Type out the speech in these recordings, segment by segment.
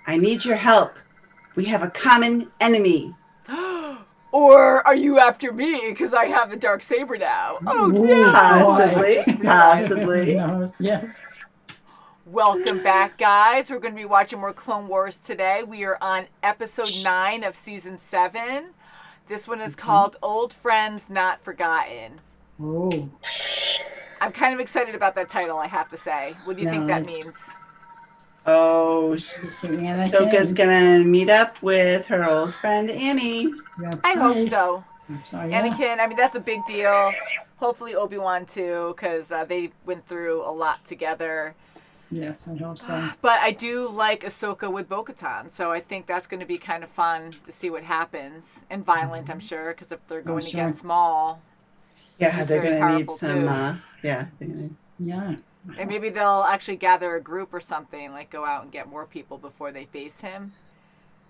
I need your help. We have a common enemy. Or are you after me because I have a dark saber now? Oh Ooh, no! I boy. Possibly. just realized. Who Possibly. knows? Yes. Welcome back, guys. We're going to be watching more Clone Wars today. We are on episode 9 of season 7. This one is called Old Friends Not Forgotten. Oh. I'm kind of excited about that title, I have to say. What do you think Now, that means? Oh, you see Ahsoka's Anakin. gonna meet up with her old friend Annie. That's I hope right. so. So, yeah. Anakin, I mean, that's a big deal. Hopefully, Obi-Wan too, because they went through a lot together. Yes, I hope so. But I do like Ahsoka with Bo-Katan, so I think that's going to be kind of fun to see what happens. And violent, I'm sure, because if they're going sure. against Maul, Yeah, he's they're very gonna need powerful some. too. Yeah, they're gonna. Yeah. And maybe they'll actually gather a group or something, like go out and get more people before they face him.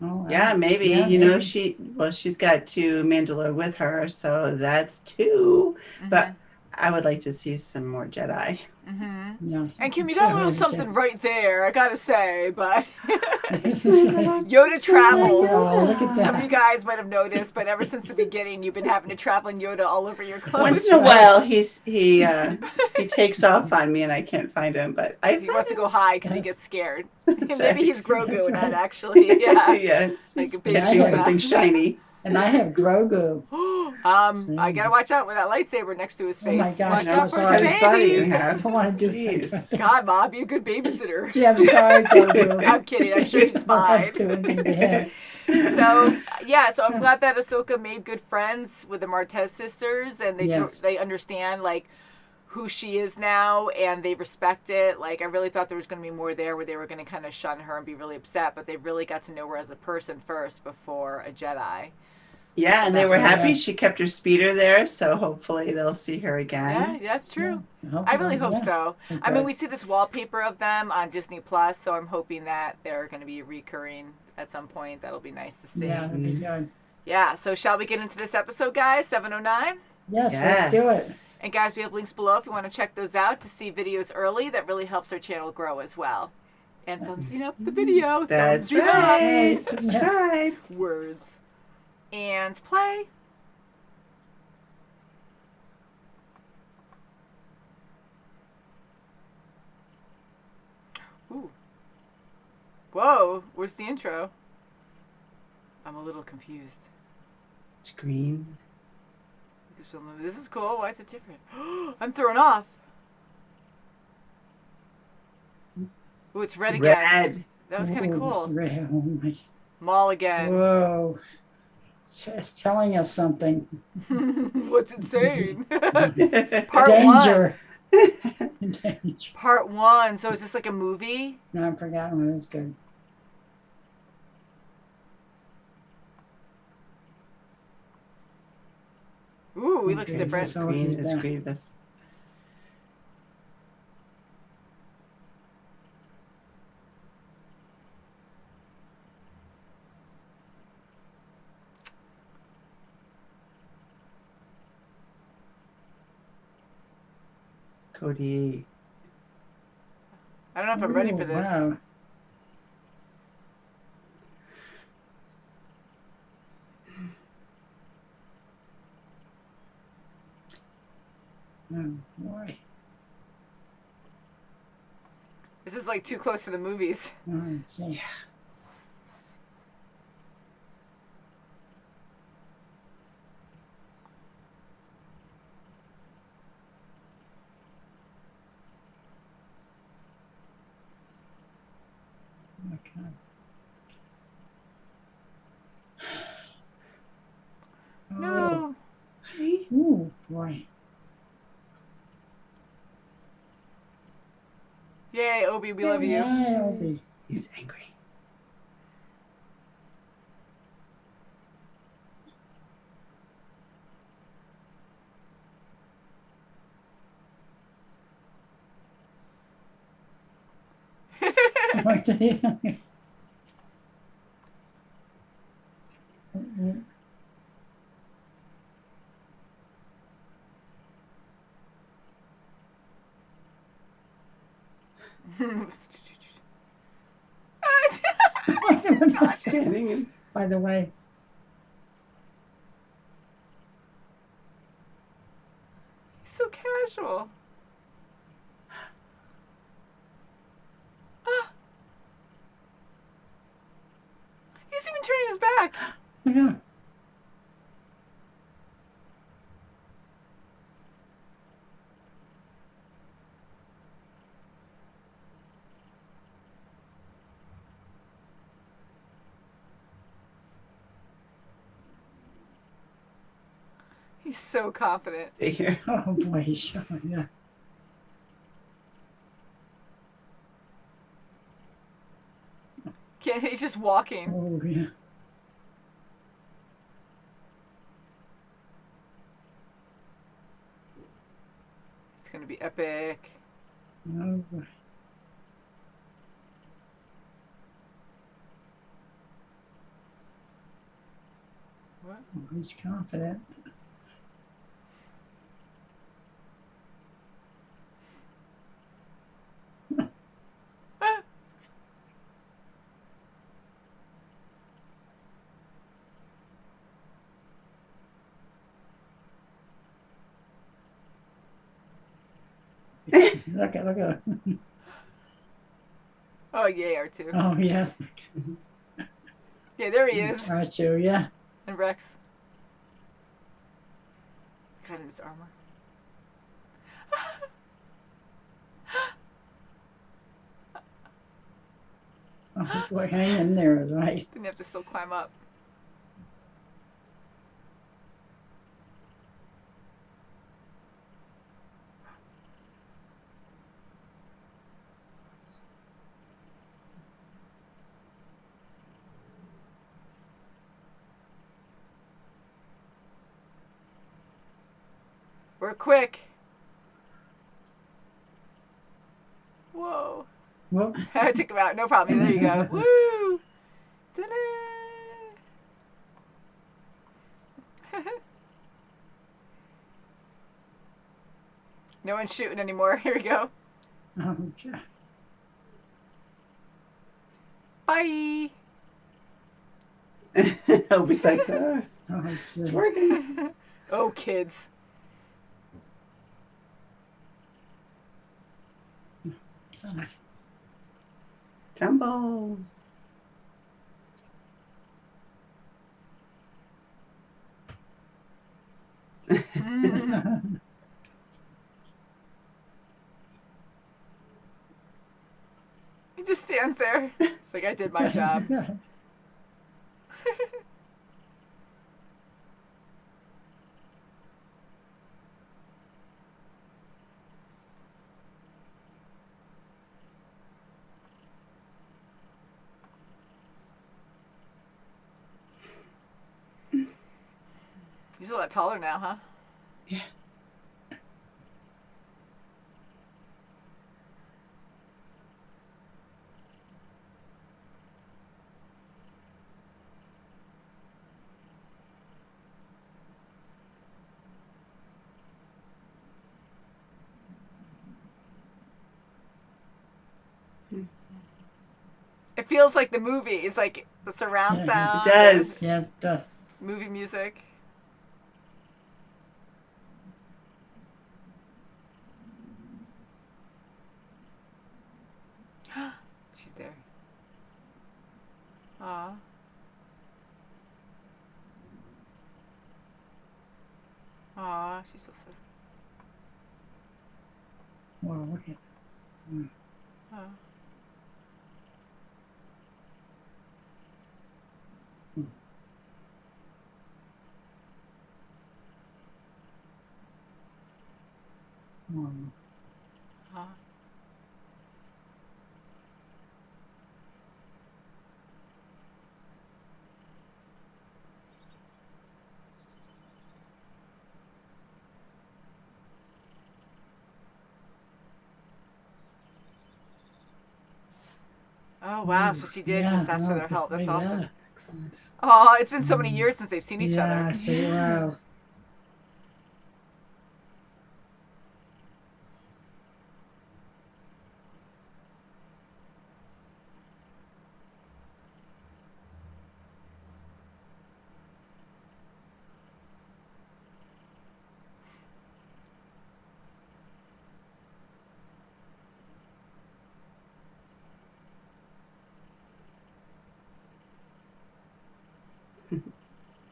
Oh, Yeah, maybe. Yeah, You know, maybe. she's got 2 Mandalore with her, so that's 2. But I would like to see some more Jedi. Yeah. And Kim, you got a little something right there, I gotta say, but Yoda Yoda travels. Oh, look at Some of that. you guys might have noticed, but ever since the beginning, you've been having to travel in Yoda all over your clothes. Once in a while, he takes off on me, and I can't find him. But He wants to go high because he Yes. gets scared. That's Maybe he's right. Grogu, That's not right. actually. Yeah. Yes, Like he's a baby catching Yoda. something shiny. And I have Grogu. I gotta watch out with that lightsaber next to his face. Oh my gosh, Watch I'm out for sorry. the His body you baby. I have. don't want to do Jeez. that. God, Mom, be a good babysitter. Gee, I'm sorry, Grogu. I'm kidding. I'm sure he's I fine. won't do anything to him. So yeah, so I'm glad that Ahsoka made good friends with the Martez sisters, and Yes. they understand like who she is now, and they respect it. Like I really thought there was going to be more there where they were going to kind of shun her and be really upset, but they really got to know her as a person first before a Jedi. Yeah, and they were That's right. happy she kept her speeder there, so hopefully they'll see her Yeah, again. that's true. Yeah, I really hope yeah. so. Okay. I mean, we see this wallpaper of them on Disney Plus, so I'm hoping that they're going to be recurring at some point. That'll be nice to see. Yeah, that'd be good. Yeah, so shall we get into this episode, guys? 709? Yes, Yes. let's do it. And guys, we have links below if you want to check those out to see videos early. That really helps our channel grow as well. And thumbsing up the video. That's Thumbsing right. up. Subscribe. Words. And play. Ooh. Whoa, where's the intro? I'm a little confused. It's green. This is cool. Why is it different? I'm thrown off. Ooh, it's red again. Red. That was kind Ooh, of cool. it's red. Oh my. Maul again. Whoa. It's telling us something. What's it saying? Part Danger. one. Danger. Part one. So is this like a movie? No, I forgot when it was good. Ooh, he looks Okay, different. so- Green he's is back. grievous. Cody. I don't know if I'm ready for Ooh, this. Wow. Oh, boy. This is like too close to the movies. Oh, let's see. Okay. No. Honey? Ooh, boy. Yay, Obi, we love you. Yeah, Obi. He's angry. What did he- Standing and By the way, He's so casual. Ah. He's even turning his back. yeah. He's so confident. stay here. Oh boy, he's showing. Yeah. He's just walking. Oh yeah. It's gonna be epic. Oh boy. What? Oh, he's confident. Look at. Oh yay, R2. Oh yes. Yeah, there he is. Archer, yeah. And Rex. God, in his armor. Oh boy, hang in there, right? Didn't have to still climb up. We're quick. Whoa. Whoop. I took him out. No problem. There you go. Woo! Ta-da! No one's shooting anymore. Here we go. Okay. Bye! Obi's like, Oh, it's working. Oh, kids. Tumble. He just stands there. It's like, I did my job. He's a lot taller now, huh? Yeah. It feels like the movie. It's like the surround Yeah, sound. it does. Yeah, it does. Movie music. She's there. Aw. Aw, she still says it. Well, look at. Aw. Aw. Oh wow! So she did just ask for their help. That's awesome. Yeah. Excellent. Oh, it's been so many years since they've seen each Yeah, other. see, wow.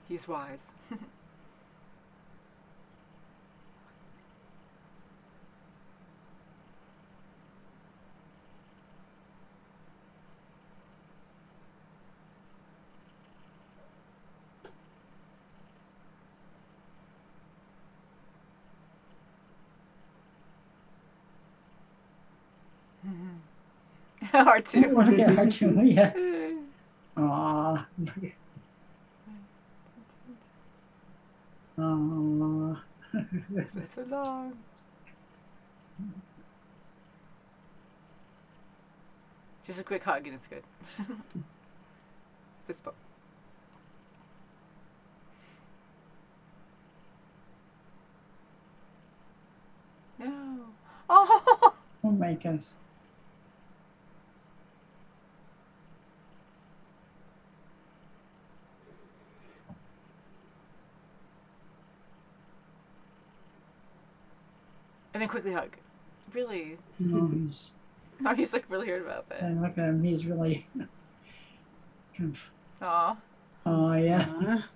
He's wise. R2. Look at R2, yeah. Aw. Aw. It's been so long. Just a quick hug and it's good. Fist bump. No. Oh. Oh my gosh. And then quickly hug. Really? No, he's, Oh, he's like really hurt about that. and look at him, he's really kind of, Aw. oh yeah. Aw.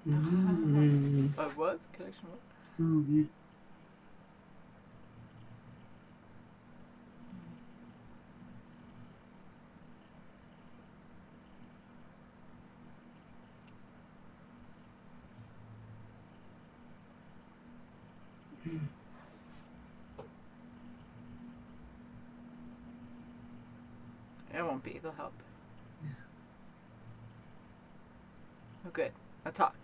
Mm. What? Connection what? Oh yeah. It won't be. They'll help. Oh, good. Now talk.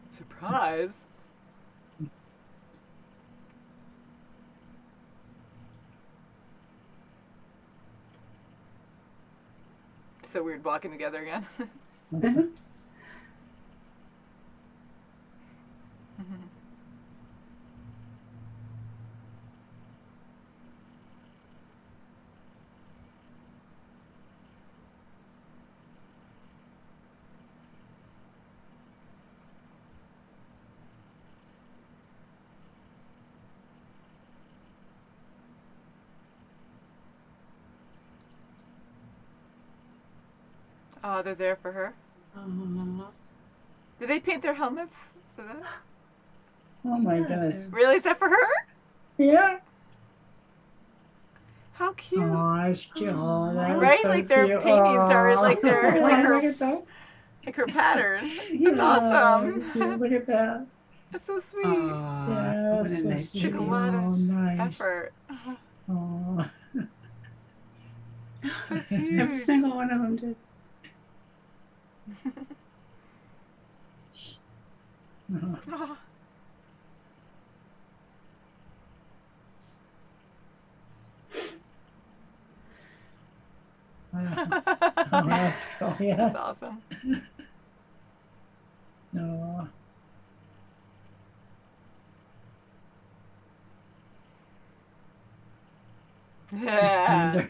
Surprise. So weird walking together again. Oh, they're there for her. Did they paint their helmets to that? Oh my goodness. Really? Is that for her? Yeah. How cute. Oh, that's cute. Oh, that was Right? so Like their cute. paintings are Aw. like their like Look at that. her like her pattern. That's Yeah, awesome. cute. Look at that. That's so sweet. Yeah, What a so nice sweet. Took a tribute. lot Oh, of nice. effort. Oh. That's Every huge. single one of them did. Oh. That's cool. Yeah. That's awesome. No. Yeah.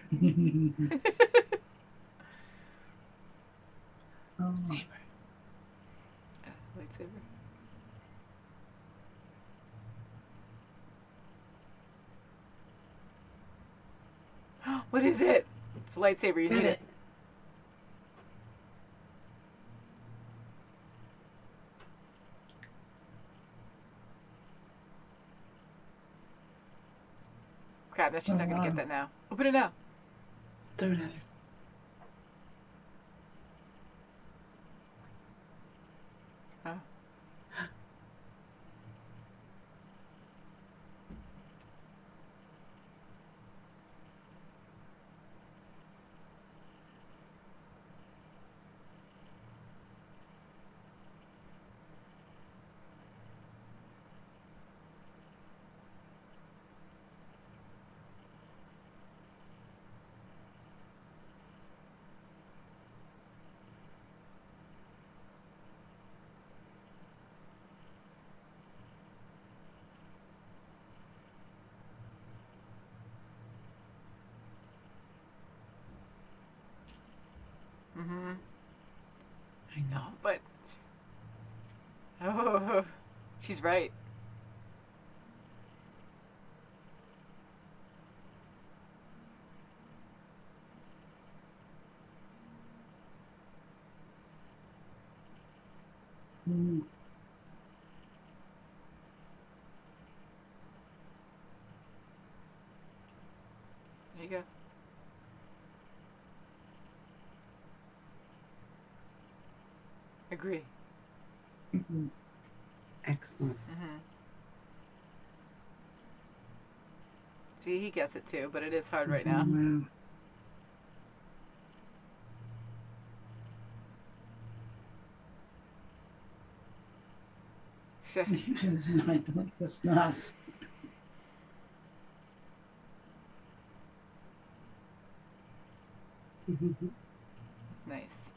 Oh. Lightsaber. What is it? It's a lightsaber. You need it. Crap, now she's not going to get that now. Open it now. Throw it at her. Oh. Mm-hmm. I know, but... Oh, she's right. Mm. There you go. Agree. Excellent. Mm-hmm. See, he gets it too, but it is hard right now. Wow. So, It's not. it's nice.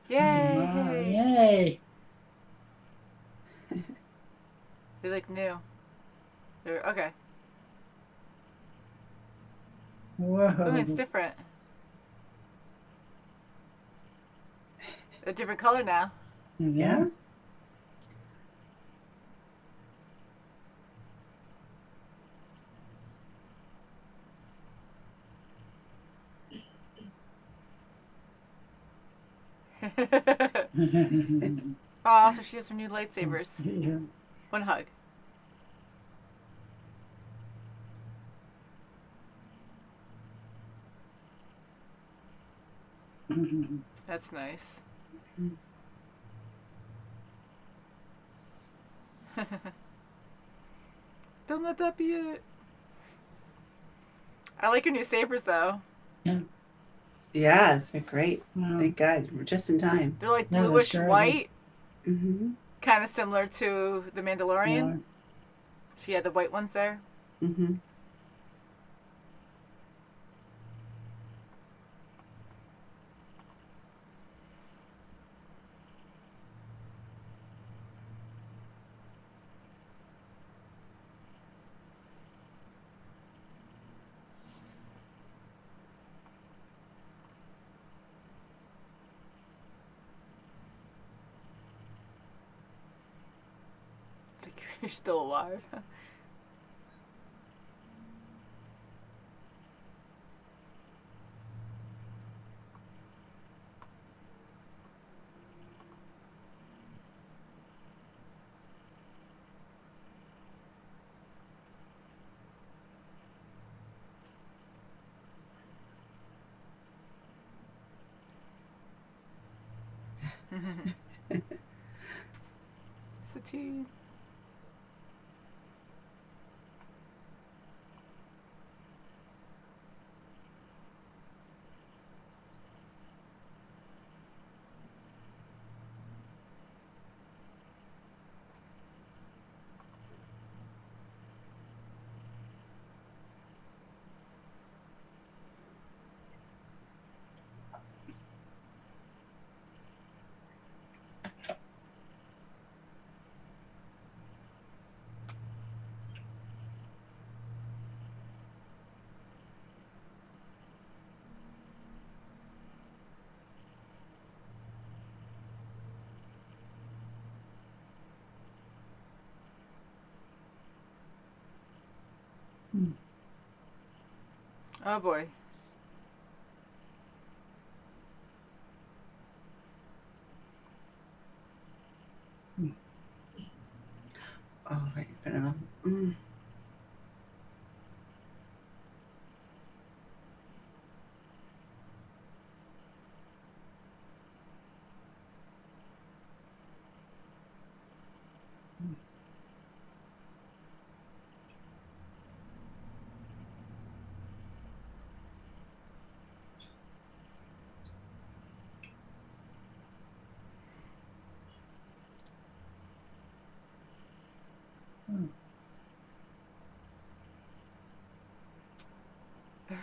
Wow, Yay! yay. They look new. They're okay. Whoa. Ooh, it's different. A different color now. Yeah. Oh, so she has her new lightsabers. Yeah. One hug. That's nice. Don't let that be it. I like her new sabers though. Yeah. Yeah, they're great. Wow. Thank God. We're just in time. They're like Yeah, they bluish sure are. white, Mm-hmm. kind of similar to the Mandalorian. Yeah. She had the white ones there. Mm-hmm. It's like you're still alive. It's a tea. Oh boy. Oh, right. I don't know. Mm.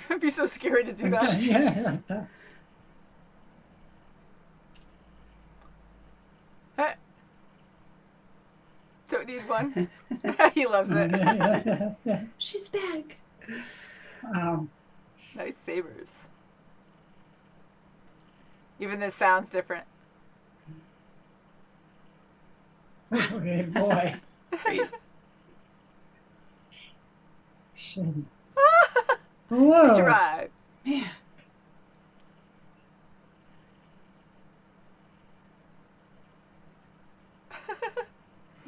It'd be so scary to do that. Yeah, like that. Don't need one. He loves it. Yeah. She's back. Nice sabers. Even this sounds different. Okay, boy. Great. Shit. I Whoa. tried. Man.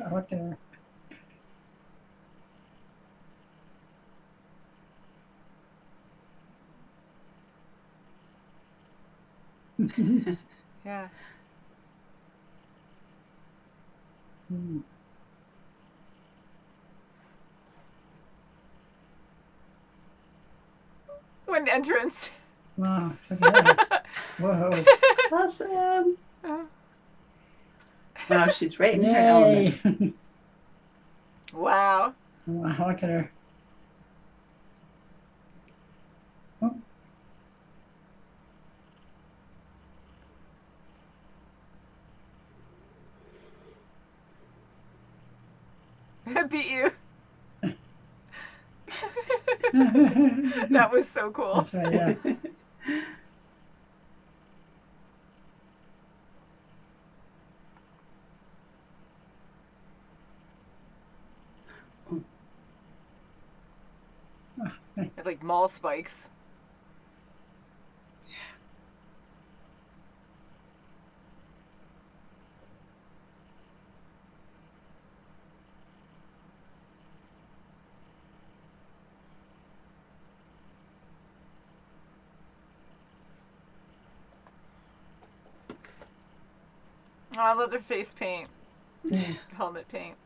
What the? Yeah. One entrance. Wow. Look at that. Whoa. Awesome. Wow, she's right in her element. Yay. Wow. Wow, look at her. Oh. Beat you. That was so cool. That's right, yeah. It's like mall spikes. Oh, I love their face paint. Helmet paint.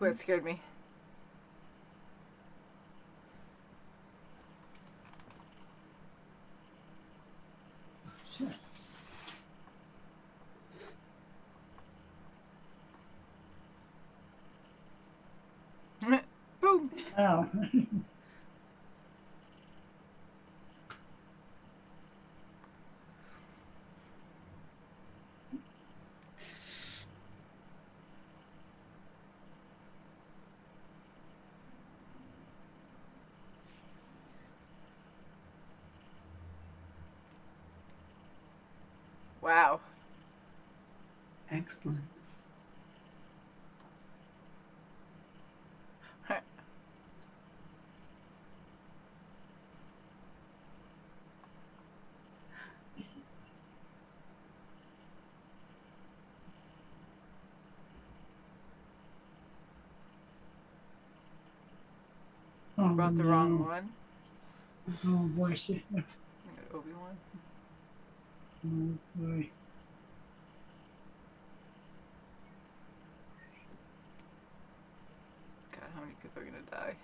Well, it scared me. Shit. Oh. Wow. Excellent. Oh, Brought the no. wrong one. Oh, boy. She, Obi-Wan. oh, boy. God, how many people are gonna die?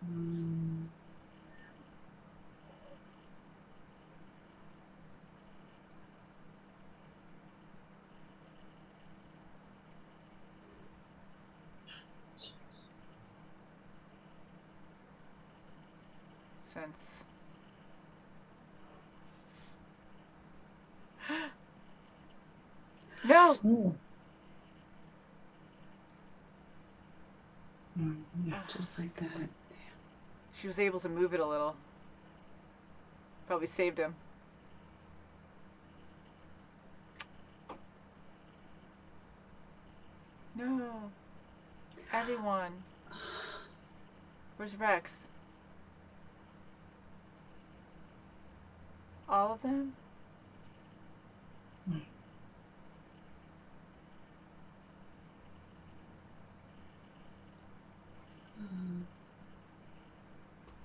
Mm. Since no. Oh. Oh, yeah. Just like that. She was able to move it a little. Probably saved him. No. Everyone. Where's Rex? All of them?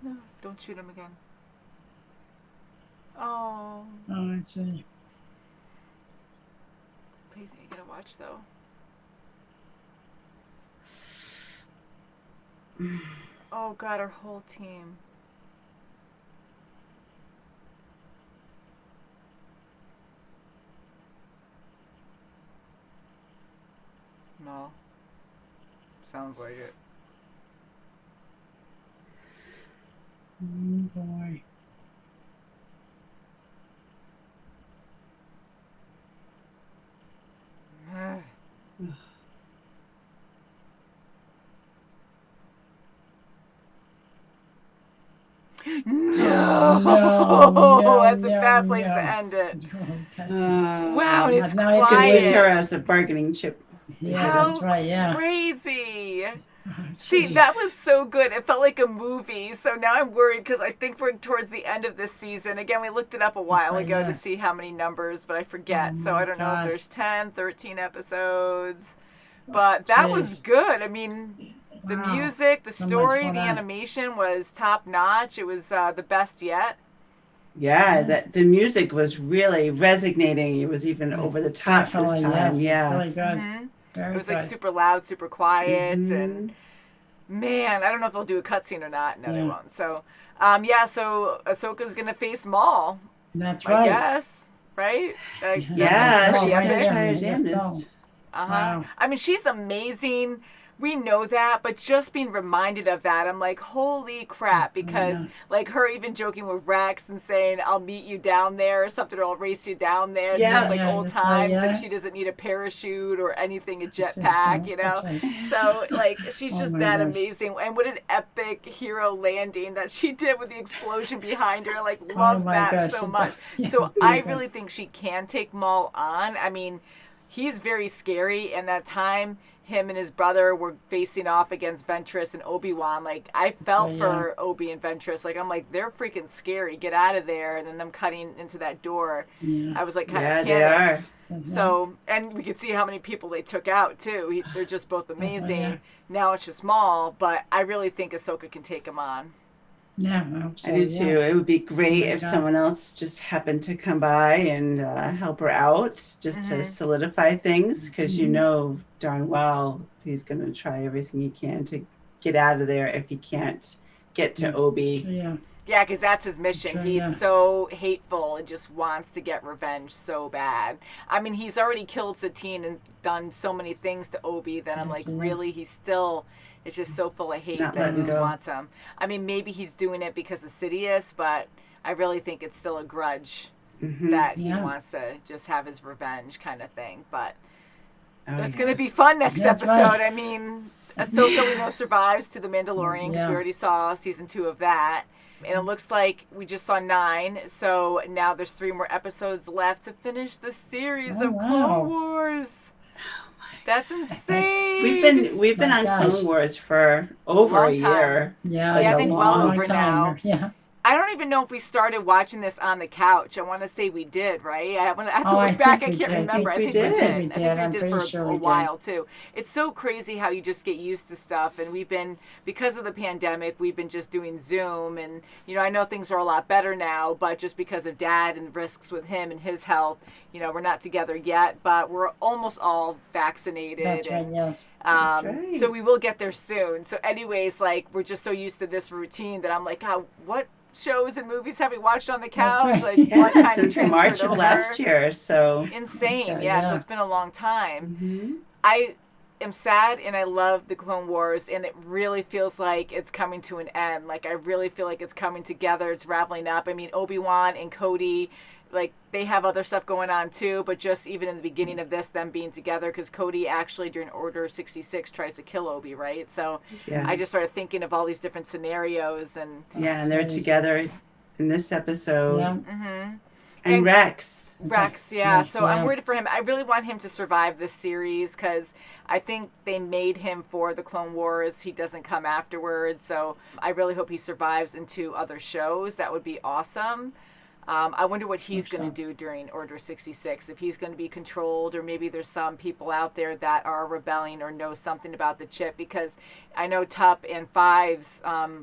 No, don't shoot him again. Oh. Oh, I see. Please, you gotta watch though. Oh God, our whole team. No. Sounds like it. Oh, boy. No, no, that's a no, bad place no. to end it. Oh, that's Wow, and it's Now I You can could use her quiet. as a bargaining chip. Yeah, How that's right. Yeah. crazy. Oh, See, gee. that was so good. It felt like a movie. So now I'm worried because I think we're towards the end of this season. Again, we looked it up a while right, ago yeah. to see how many numbers, but I forget. Oh, So my I don't know if gosh. there's 10, 13 episodes. But that was Jeez. good. I mean, the Wow. music, the So much story, fun the on. animation was top notch. It was the best yet. Yeah, Yeah. that the music was really resonating. It was even over the top this Definitely, yes. time. It's Yeah. really good. It Very was like good. super loud, super quiet, and Hmm. man, I don't know if they'll do a cutscene or not. No, they Yeah. won't. So, yeah. So Ahsoka's gonna face Maul, That's I right. guess, right? That's Yeah, pretty she's right gonna epic. there. try her I guess so. damnedest. Uh-huh. Wow. I mean, she's amazing. We know that, but just being reminded of that, I'm like, holy crap, because Yeah. like her even joking with Rex and saying, I'll meet you down there or something, or I'll race you down there, Yeah. just like Yeah, old that's right, times, and yeah. she doesn't need a parachute or anything, a That's it. jetpack, you That's know? right. So, like, she's Oh just my that gosh. amazing. And what an epic hero landing that she did with the explosion behind her. Like, Oh love my that gosh. so much. Yeah, So, it's I very good. really think she can take Maul on. I mean, he's very scary, and that time him and his brother were facing off against Ventress and Obi-Wan, like I felt right, for Obi and Ventress, like I'm like, they're freaking scary, get out of there. And then them cutting into that door, Yeah. I was like kind Yeah, of they panicked. are. So, and we could see how many people they took out too. They're just both right, amazing. yeah. Now it's just Maul, but I really think Ahsoka can take him on. Yeah, I hope so. I do Yeah. too. It would be great my if God. someone else just happened to come by and help her out, just to solidify things, because you know darn well he's going to try everything he can to get out of there if he can't get to Obi. Yeah. Yeah, because that's his mission. Sure, He's yeah. so hateful and just wants to get revenge so bad. I mean, he's already killed Satine and done so many things to Obi that I'm like, That's, yeah. really? He's still is just so full of hate not that he letting just go. wants him. I mean, maybe he's doing it because of Sidious, but I really think it's still a grudge that he Yeah. wants to just have his revenge kind of thing. But Oh, that's yeah. going to be fun next That's episode. right. I mean, Ahsoka we know survives to The Mandalorian because Yeah. we already saw season 2 of that. And it looks like we just saw 9, so now there's 3 more episodes left to finish the series Oh, of wow. Clone Wars. That's insane. We've been My on gosh. Clone Wars for over Long a time. year. Yeah, Like I a think long well over now. Yeah. I don't even know if we started watching this on the couch. I want to say we did, right? I have to Oh, I look back. think I we can't did. remember. I think we I did. think we I'm did pretty for sure a we did. while too. It's so crazy how you just get used to stuff. And we've been, because of the pandemic, we've been just doing Zoom. And, you know, I know things are a lot better now, but just because of Dad and risks with him and his health, you know, we're not together yet, but we're almost all vaccinated. That's right, and, yes. That's right. So we will get there soon. So anyways, like, we're just so used to this routine that I'm like, what shows and movies have we watched on the couch? right. Like, what Yeah, kind of since March transferred of over? last year. So Insane. Okay, Yeah, so yeah. it's been a long time. Mhm. I am sad and I love the Clone Wars, and it really feels like it's coming to an end. Like, I really feel like it's coming together. It's raveling up. I mean, Obi-Wan and Cody, like, they have other stuff going on too, but just even in the beginning of this, them being together, because Cody actually during Order 66 tries to kill Obi, right? So Yes. I just started thinking of all these different scenarios and yeah, and they're Jeez. together in this episode. Yeah. And And- Rex. Rex, yeah. Yes, So I'm yeah. worried for him. I really want him to survive this series because I think they made him for the Clone Wars. He doesn't come afterwards. So I really hope he survives into other shows. That would be awesome. I wonder what he's Hope going to so. do during Order 66. If he's going to be controlled, or maybe there's some people out there that are rebelling or know something about the chip. Because I know Tup and Fives,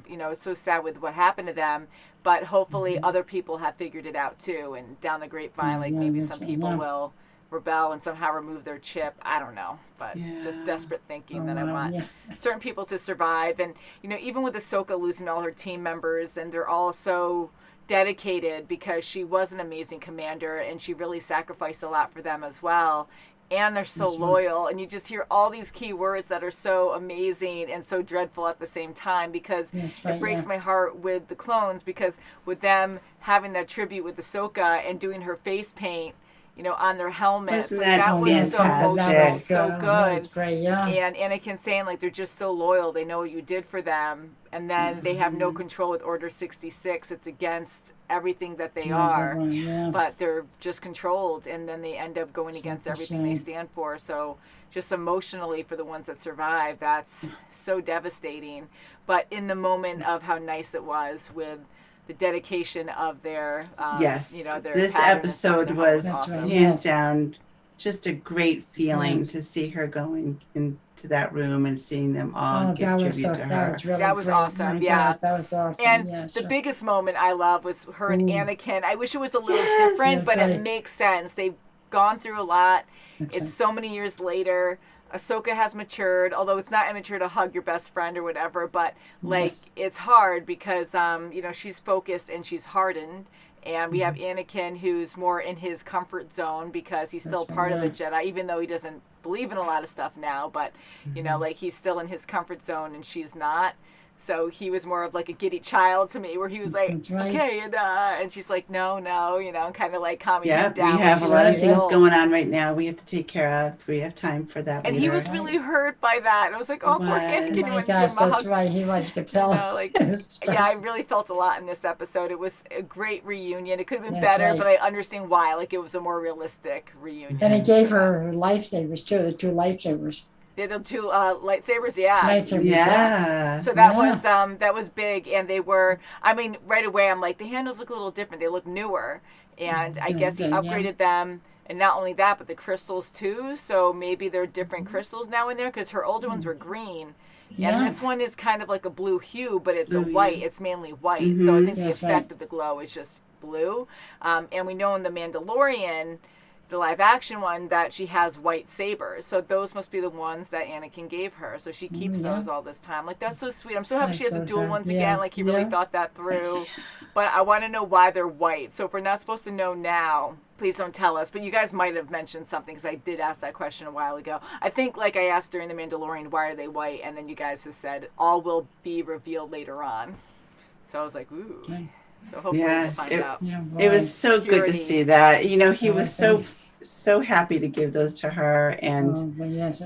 you know, it's so sad with what happened to them. But hopefully other people have figured it out too. And down the grapevine, like Yeah, maybe that's some right, people yeah. will rebel and somehow remove their chip. I don't know. But just Yeah. desperate thinking Oh, that I wow, want yeah. certain people to survive. And, you know, even with Ahsoka losing all her team members, and they're all so dedicated because she was an amazing commander and she really sacrificed a lot for them as well. And they're so That's right. loyal, and you just hear all these key words that are so amazing and so dreadful at the same time, because That's right, it breaks yeah. my heart with the clones, because with them having that tribute with Ahsoka and doing her face paint, you know, on their helmets, Wasn't like, that that was so fantastic? emotional, That was so good. good. That was great, yeah. And Anakin saying, like, they're just so loyal. They know what you did for them. And then they have no control with Order 66. It's against everything that they Yeah, are. good one, yeah. But they're just controlled. And then they end up going against a everything they shame. stand for. So just emotionally for the ones that survive, that's so devastating. But in the moment of how nice it was with the dedication of their, Yes. you know, their This pattern and stuff, episode the whole was That's awesome. right. hands Yes. down just a great feeling Yes. to see her going into that room and seeing them all Oh, give that was tribute so, to that her. was really That was great. awesome, My yeah. gosh, that was awesome. And yeah, the sure. biggest moment I love was her and Ooh. Anakin. I wish it was a little Yes. different, That's but it right. makes sense. They've gone through a lot. That's It's right. so many years later. Ahsoka has matured, although it's not immature to hug your best friend or whatever, but like Yes. it's hard because you know, she's focused and she's hardened. And we have Mm-hmm. Anakin, who's more in his comfort zone because he's still That's right, part of the yeah. Jedi, even though he doesn't believe in a lot of stuff now. But, you Mm-hmm. know, like he's still in his comfort zone and she's not. So he was more of like a giddy child to me, where he was like, That's right. okay, and she's like, no, you know, kind of like calming Yeah, him down. we when have she a was lot of an things adult. going on right now we have to take care of. We have time for that And later. he was really hurt by that. And I was like, oh, poor Was. Anakin. He Oh my went to gosh, give him a that's hug. right. He was, you could tell. You know, like, It was yeah, I special. really felt a lot in this episode. It was a great reunion. It could have been That's better, right. but I understand why. Like, it was a more realistic reunion. And he gave her lightsabers too, the two lightsabers. They did 2 lightsabers, yeah. Lightsabers, Yeah. So that Yeah. was that was big, and they were. I mean, right away, I'm like, the handles look a little different. They look newer, and I guess he Okay, yeah. upgraded them. And not only that, but the crystals too. So maybe there are different crystals now in there, because her older ones were green. Yeah. And this one is kind of like a blue hue, but it's Blue a white. hue. It's mainly white. So I think the That's effect right. of the glow is just blue. And we know in The Mandalorian, the live action one that she has white sabers. So those must be the ones that Anakin gave her. So she keeps those all this time. Like, that's so sweet. I'm so happy she has the dual ones again. Like, he really thought that through. But I want to know why they're white. So if we're not supposed to know now, please don't tell us. But you guys might have mentioned something, because I did ask that question a while ago. I think, like I asked during The Mandalorian, why are they white? And then you guys have said, all will be revealed later on. So I was like, ooh. Okay. So hopefully we'll find out. It was so good to see that. You know, he was so happy to give those to her and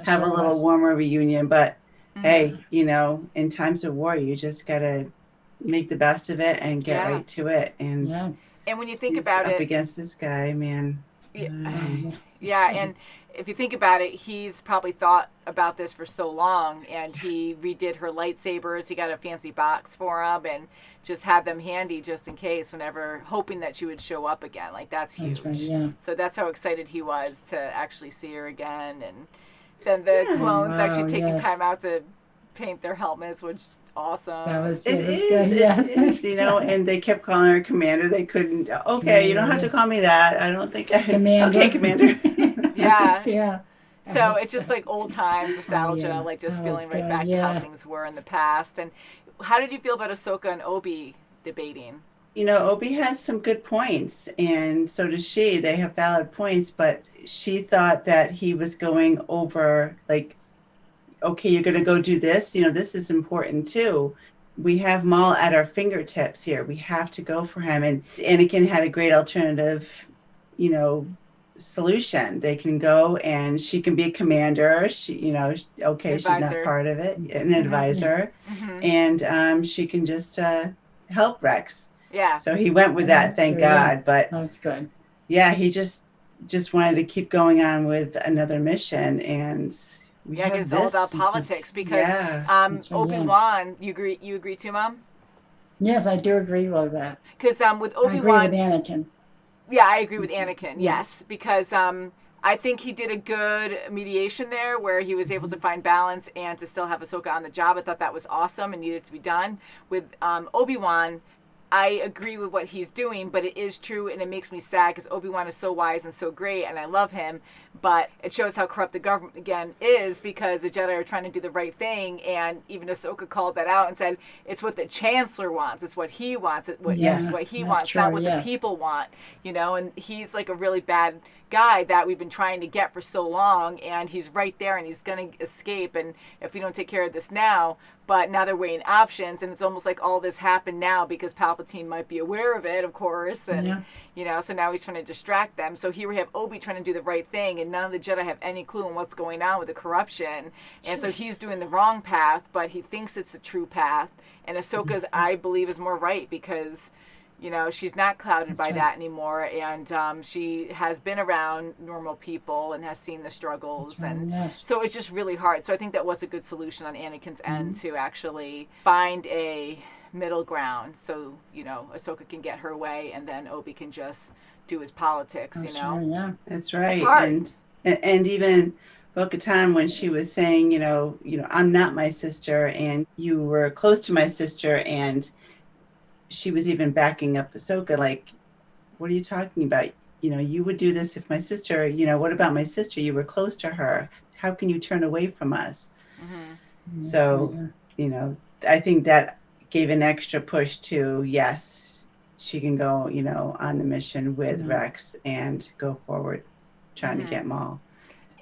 have a little warmer reunion. But hey, you know, in times of war, you just gotta make the best of it and get right to it. And when you think about up it, against this guy, man. And if you think about it, he's probably thought about this for so long, and he redid her lightsabers. He got a fancy box for them and just had them handy just in case, whenever, hoping that she would show up again. Like, that's huge. That's right, So that's how excited he was to actually see her again. And then the clones actually taking time out to paint their helmets, which awesome. It is, you know, and they kept calling her Commander. They couldn't. Okay, you don't have to call me that. I don't think I. Commander. Okay, Commander. So it's just like old times nostalgia, like just feeling right back to how things were in the past. And how did you feel about Ahsoka and Obi debating? You know, Obi has some good points, and so does she. They have valid points, but she thought that he was going over, like, okay, you're going to go do this. You know, this is important too. We have Maul at our fingertips here. We have to go for him. And Anakin had a great alternative, you know, solution. They can go and she can be a commander. She, you know, she's not part of it, an advisor. And she can just help Rex. Yeah. So he went with that, thank God. But that's good. Yeah, he just wanted to keep going on with another mission, and because it's all about politics. Because Obi-Wan, you agree too, Mom? Yes, I do agree with that. Because with Obi-Wan, I agree with Anakin. Yeah, I agree with Anakin. Yes, because I think he did a good mediation there, where he was able to find balance and to still have Ahsoka on the job. I thought that was awesome and needed to be done. With Obi-Wan, I agree with what he's doing, but it is true, and it makes me sad because Obi-Wan is so wise and so great, and I love him, but it shows how corrupt the government, again, is, because the Jedi are trying to do the right thing, and even Ahsoka called that out and said, it's what the Chancellor wants, it's what he wants, it's what he wants, true, not what the people want, you know, and he's like a really bad guy that we've been trying to get for so long, and he's right there, and he's going to escape, and if we don't take care of this now, but now they're weighing options, and it's almost like all this happened now because Palpatine might be aware of it, of course, and you know, so now he's trying to distract them. So here we have Obi trying to do the right thing, and none of the Jedi have any clue on what's going on with the corruption, and so he's doing the wrong path, but he thinks it's the true path, and Ahsoka's, I believe, is more right, because you know, she's not clouded by that anymore, and she has been around normal people and has seen the struggles, and so it's just really hard. So I think that was a good solution on Anakin's end to actually find a middle ground, so you know, Ahsoka can get her way, and then Obi can just do his politics. You know, that's right. It's hard. And even Bo-Katan, when she was saying, you know, I'm not my sister, and you were close to my sister, and she was even backing up Ahsoka, like, what are you talking about? You know, you would do this if my sister, you know, what about my sister? You were close to her. How can you turn away from us? So, you know, I think that gave an extra push to, yes, she can go, you know, on the mission with Rex and go forward trying to get Maul.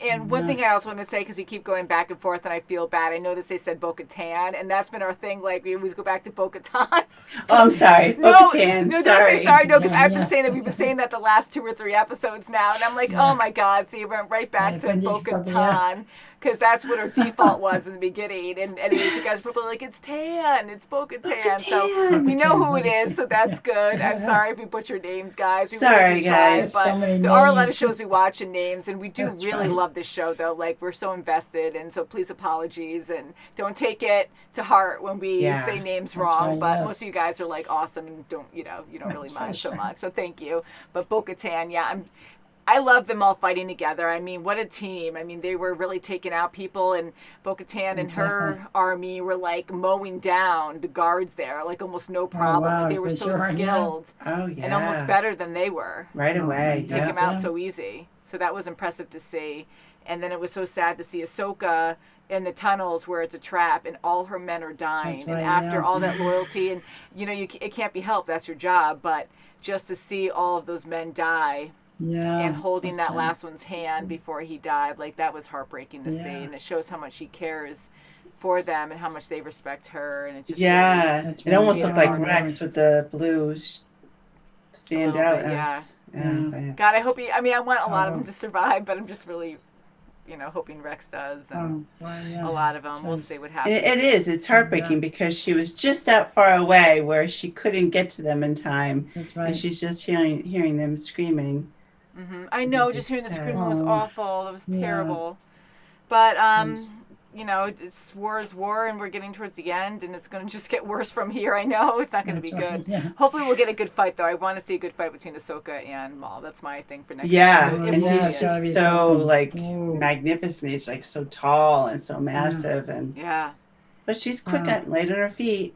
And one thing I also want to say, because we keep going back and forth and I feel bad, I noticed they said Bo-Katan, and that's been our thing, like we always go back to Bo-Katan. Oh, I'm sorry. Bo-Katan. No, don't say sorry, no, because I've been saying that, we've been saying that the last 2 or 3 episodes now, and I'm like, oh my God, so you went right back to Bo-Katan, because that's what our default was in the beginning, and anyways, you guys were probably like, it's Tan, it's Bo-Katan, so we know who it is, so that's good. I'm sorry if we butchered names, guys. Sorry, guys. But there are a lot of shows we watch and names, and we do really love this show, though. Like, we're so invested, and so please apologies, and don't take it to heart when we say names wrong, but most of you guys are like awesome and don't really mind so much, so thank you. But Bo-Katan, I love them all fighting together. I mean, what a team. I mean, they were really taking out people, and Bo-Katan and her army were like mowing down the guards there, like almost no problem. wow, Like, they were they so sure are, yeah. skilled Oh yeah. and almost better than they were. Right away. Take Yeah. them out Yeah. so easy. So that was impressive to see. And then it was so sad to see Ahsoka in the tunnels where it's a trap and all her men are dying. That's right, and after yeah. all that loyalty, and it can't be helped. That's your job. But just to see all of those men die Yeah. and holding that's that right. last one's hand before he died, like, that was heartbreaking to see. Yeah. And it shows how much she cares for them and how much they respect her. And it just Yeah. That's It almost right. looked like Yeah. Rex with the blue fanned little out. bit, yeah. Yeah. God, I hope I want a lot of them Oh. to survive, but I'm just really, hoping Rex does. And Well, yeah. a lot of them. We'll Just- see what happens. It is. It's heartbreaking because she was just that far away where she couldn't get to them in time, That's and right. she's just hearing them screaming. I know, just hearing the screaming was Oh. awful. It was Yeah. terrible. But, Jeez. it's war is war, and we're getting towards the end, and it's going to just get worse from here. I know it's not going to be That's right, good. yeah. Hopefully we'll get a good fight, though. I want to see a good fight between Ahsoka and Maul. That's my thing for next Yeah, episode. and If we yeah, he's it's see it. gotta be just so something. like Ooh. magnificent. He's like so tall and so massive, and Yeah. but she's quick Wow. and light on her feet.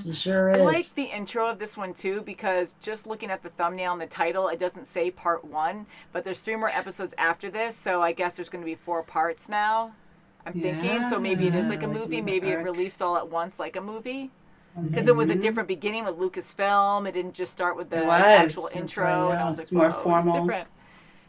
She sure is. I like the intro of this one too, because just looking at the thumbnail and the title, it doesn't say part 1, but there's 3 more episodes after this, so I guess there's going to be 4 parts now. I'm thinking, so maybe it is like a Yeah, movie. like Maybe it arc. released all at once like a movie, because it was a different beginning with Lucasfilm. It didn't just start with the It was. actual That's intro, right, and I yeah. was like, It's more whoa, formal. it's different.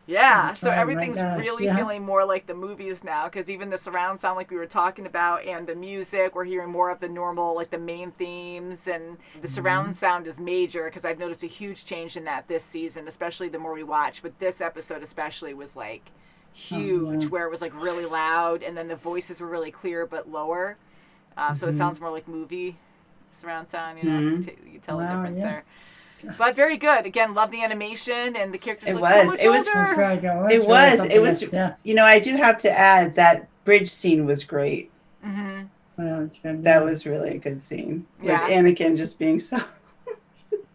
Yeah, That's so right, my everything's gosh, really yeah. feeling more like the movies now, because even the surround sound, like we were talking about, and the music, we're hearing more of the normal, like the main themes, and the surround sound is major, because I've noticed a huge change in that this season, especially the more we watch. But this episode especially was like huge, yeah. where it was like really loud, and then the voices were really clear but lower. So it sounds more like movie surround sound, you can tell the Wow, difference yeah. there. But very good. Again, love the animation, and the characters It look was. so much It was- older. That's right, yeah, It it's really was. something It was. yeah. I do have to add that bridge scene was great. Well, it's good. That was really a good scene Yeah. with Anakin just being so.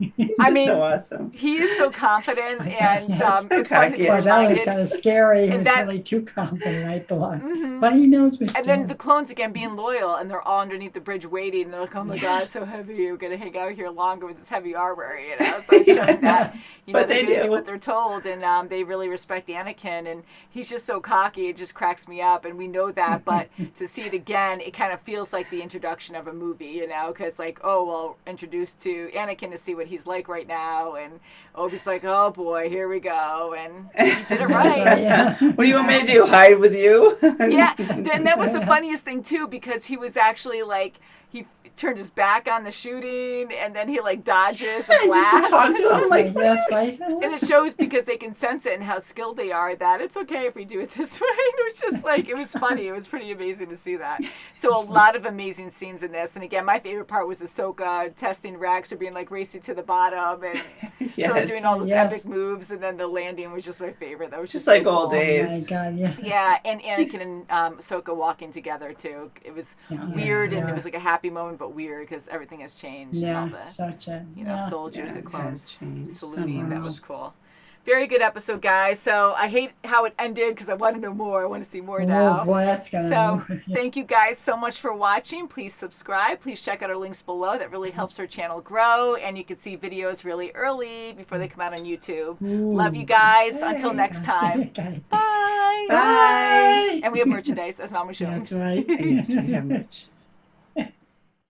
I just mean, so awesome. he is so confident, and Yes. it's fun to be Well, Well, that was reminded. kind of scary. He And was that- really too confident, I thought. But he knows what he's And then doing. the clones again being loyal, and they're all underneath the bridge waiting, and they're like, "Oh my God, it's so heavy! We're gonna hang out here longer with this heavy armor." So it's showing that But they're they gonna do do. what they're told, and they really respect Anakin, and he's just so cocky. It just cracks me up, and we know that. But to see it again, it kind of feels like the introduction of a movie, because like, oh well, introduced to Anakin to see what he's like right now, and Obi's like, "Oh boy, here we go," and he did it That's right, right. yeah. What do you want me to do? Hide with you? Yeah, and that was the funniest thing too, because he was actually like, he turned his back on the shooting, and then he like dodges a And just blast. to talk to him, like, Yes, right. And it shows, because they can sense it and how skilled they are, that it's okay if we do it this way. It was just like, it was funny. It was pretty amazing to see that. So a lot of amazing scenes in this. And again, my favorite part was Ahsoka testing Rex, or being like racing to the bottom, and her yes. doing all those Yes. epic moves. And then the landing was just my favorite. That was Just just like so old cool. days. Oh my God, yeah. Yeah, and Anakin and Ahsoka walking together too. It was Yeah, weird, and yeah. it was like a happy moment, but weird, because everything has changed, and all Yeah, the such a soldiers Yeah, and it clones has changed so saluting. That much. was cool. Very good episode, guys. So I hate how it ended, because I want to know more. I want to see more now. Oh boy, that's gonna. So thank you guys so much for watching. Please subscribe. Please check out our links below. That really helps our channel grow, and you can see videos really early before they come out on YouTube. Love you guys. Until next time. Okay. Bye. Bye. And we have merchandise, as Mom was showing. That's right. Yes, we have much.